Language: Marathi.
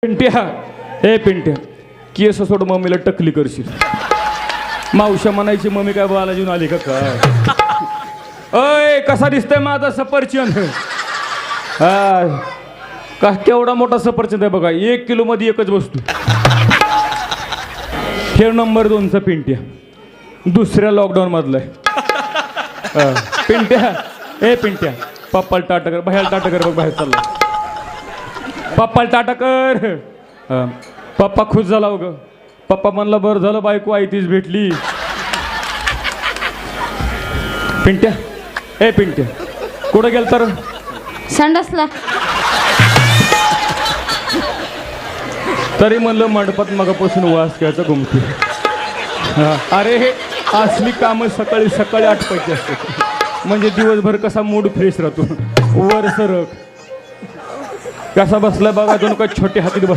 पिंट्या, हे पिंट्या, केस सोड मम्मीला टकली करशील. मावशा म्हणायची मम्मी काय बाला घेऊन आली का काय? अय कसा दिसतोय माझा सफरचंद? हा का केवढा मोठा सफरचंद आहे बघा, 1 किलो मध्ये एकच वस्तू. खेळ नंबर 2चा पिंट्या, दुसऱ्या लॉकडाऊन मधला आहे. पिंट्या, ए पिंट्या, पप्पाला टाटा कर, बाहेर टाटा कर बघ, बाहेर चालला. पप्पाला टाटा कर. पप्पा खुश झाला हो ग. पप्पा म्हणला बरं झालं बायको आई तीच भेटली. पिंट्या, ए पिंट्या, कुठं गेल तर? संडासला. तरी म्हणलं मंडपात मगापासून वास घ्यायचा घुमते. अरे हे असली कामं सकाळी सकाळी आटपायची असते, म्हणजे दिवसभर कसा मूड फ्रेश राहतो. वर सरक कसा बसलाय बघा, दोन का छोटे हातीत बस.